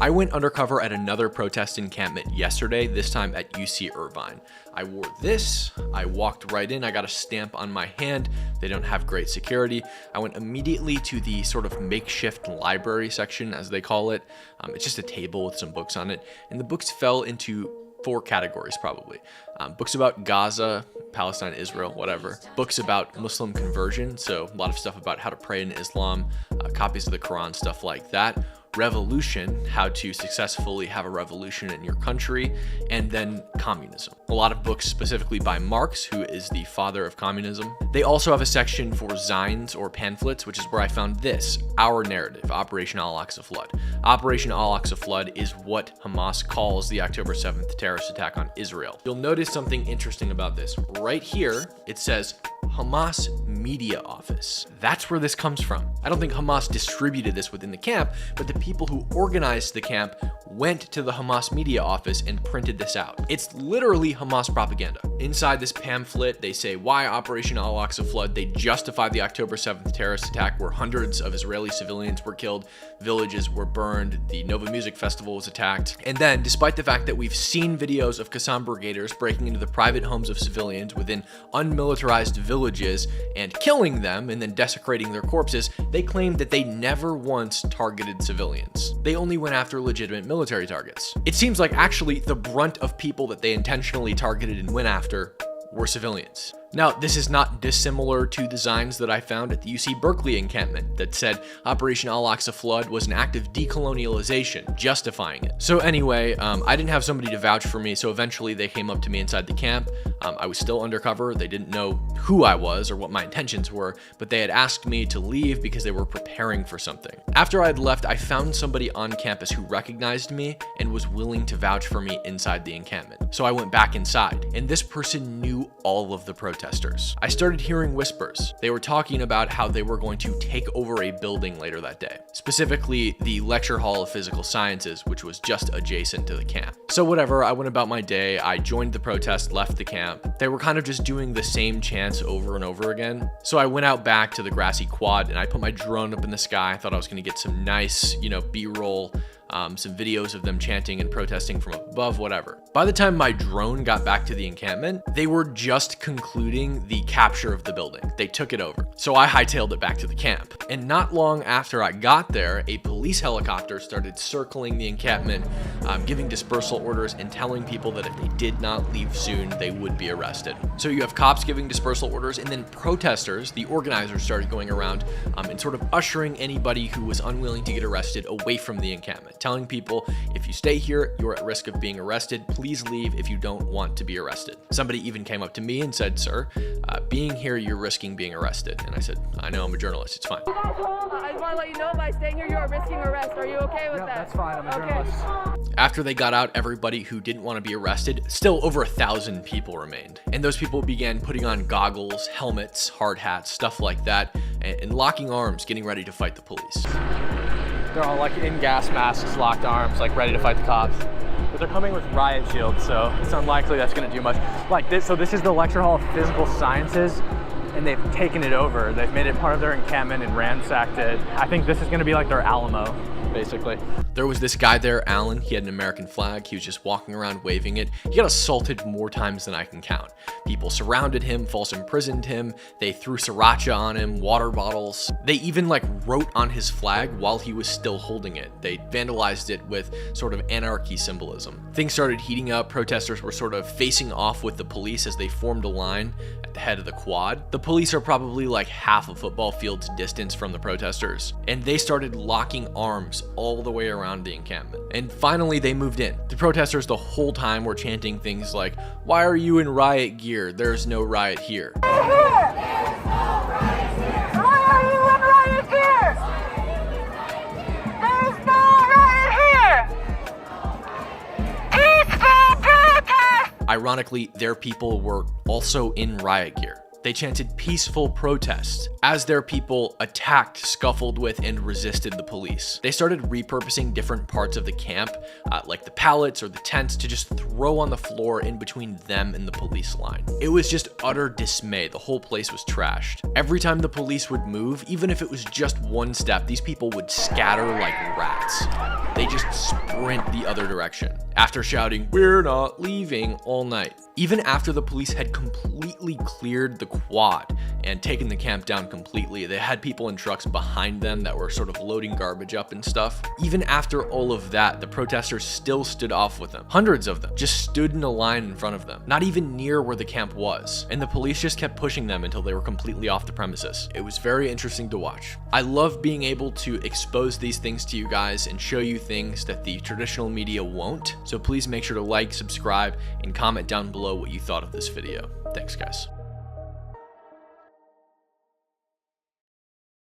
I went undercover at another protest encampment yesterday, this time at UC Irvine. I wore this, I walked right in, I got a stamp on my hand. They don't have great security. I went immediately to the sort of makeshift library section, as they call it. It's just a table with some books on it. And the books fell into 4 categories probably. Books about Gaza, Palestine, Israel, whatever. Books about Muslim conversion, so a lot of stuff about how to pray in Islam, copies of the Quran, stuff like that. Revolution, how to successfully have a revolution in your country, and then communism. A lot of books specifically by Marx, who is the father of communism. They also have a section for zines or pamphlets, which is where I found this, Our Narrative, Operation Al-Aqsa Flood. Operation Al-Aqsa Flood is what Hamas calls the October 7th terrorist attack on Israel. You'll notice something interesting about this. Right here, it says Hamas Media Office. That's where this comes from. I don't think Hamas distributed this within the camp, but the people who organized the camp went to the Hamas Media Office and printed this out. It's literally Hamas propaganda. Inside this pamphlet, they say why Operation Al-Aqsa Flood. They justify the October 7th terrorist attack where hundreds of Israeli civilians were killed, villages were burned, the Nova Music Festival was attacked. And then, despite the fact that we've seen videos of Qassam brigaders breaking into the private homes of civilians within unmilitarized villages and killing them and then desecrating their corpses, they claimed that they never once targeted civilians. They only went after legitimate military targets. It seems like actually the brunt of people that they intentionally targeted and went after were civilians. Now, this is not dissimilar to designs that I found at the UC Berkeley encampment that said Operation Al-Aqsa Flood was an act of decolonialization, justifying it. So anyway, I didn't have somebody to vouch for me, so eventually they came up to me inside the camp. I was still undercover. They didn't know who I was or what my intentions were, but they had asked me to leave because they were preparing for something. After I had left, I found somebody on campus who recognized me and was willing to vouch for me inside the encampment. So I went back inside, and this person knew all of the protesters. I started hearing whispers. They were talking about how they were going to take over a building later that day, specifically the Lecture Hall of Physical Sciences, which was just adjacent to the camp. So whatever, I went about my day. I joined the protest, left the camp. They were kind of just doing the same chants over and over again. So I went out back to the grassy quad and I put my drone up in the sky. I thought I was going to get some nice, B-roll, some videos of them chanting and protesting from above, whatever. By the time my drone got back to the encampment, they were just concluding the capture of the building. They took it over. So I hightailed it back to the camp. And not long after I got there, a police helicopter started circling the encampment, giving dispersal orders and telling people that if they did not leave soon, they would be arrested. So you have cops giving dispersal orders, and then protesters, the organizers, started going around and sort of ushering anybody who was unwilling to get arrested away from the encampment, telling people, if you stay here, you're at risk of being arrested. Please leave if you don't want to be arrested. Somebody even came up to me and said, sir, being here, you're risking being arrested. And I said, I know, I'm a journalist, it's fine. I just want to let you know, by staying here, you are risking arrest. Are you okay with that? That's fine, I'm a journalist. After they got out, everybody who didn't want to be arrested, still over 1,000 people remained. And those people began putting on goggles, helmets, hard hats, stuff like that, and locking arms, getting ready to fight the police. They're all like in gas masks, locked arms, like ready to fight the cops. But they're coming with riot shields, so it's unlikely that's gonna do much. Like this, so this is the Lecture Hall of Physical Sciences, and they've taken it over. They've made it part of their encampment and ransacked it. I think this is gonna be like their Alamo, basically. There was this guy there, Alan. He had an American flag. He was just walking around waving it. He got assaulted more times than I can count. People surrounded him, false imprisoned him. They threw sriracha on him, water bottles. They even wrote on his flag while he was still holding it. They vandalized it with sort of anarchy symbolism. Things started heating up. Protesters were sort of facing off with the police as they formed a line at the head of the quad. The police are probably like half a football field's distance from the protesters, and they started locking arms all the way around the encampment. And finally, they moved in. The protesters the whole time were chanting things like, "Why are you in riot gear? There's no riot here." Ironically, their people were also in riot gear. They chanted peaceful protest as their people attacked, scuffled with, and resisted the police. They started repurposing different parts of the camp, like the pallets or the tents, to just throw on the floor in between them and the police line. It was just utter dismay. The whole place was trashed. Every time the police would move, even if it was just one step, these people would scatter like rats. They just sprint the other direction after shouting, "We're not leaving," all night. Even after the police had completely cleared the quad and taken the camp down completely, they had people in trucks behind them that were sort of loading garbage up and stuff. Even after all of that, the protesters still stood off with them. Hundreds of them just stood in a line in front of them, not even near where the camp was. And the police just kept pushing them until they were completely off the premises. It was very interesting to watch. I love being able to expose these things to you guys and show you things that the traditional media won't. So please make sure to like, subscribe, and comment down below what you thought of this video. Thanks, guys.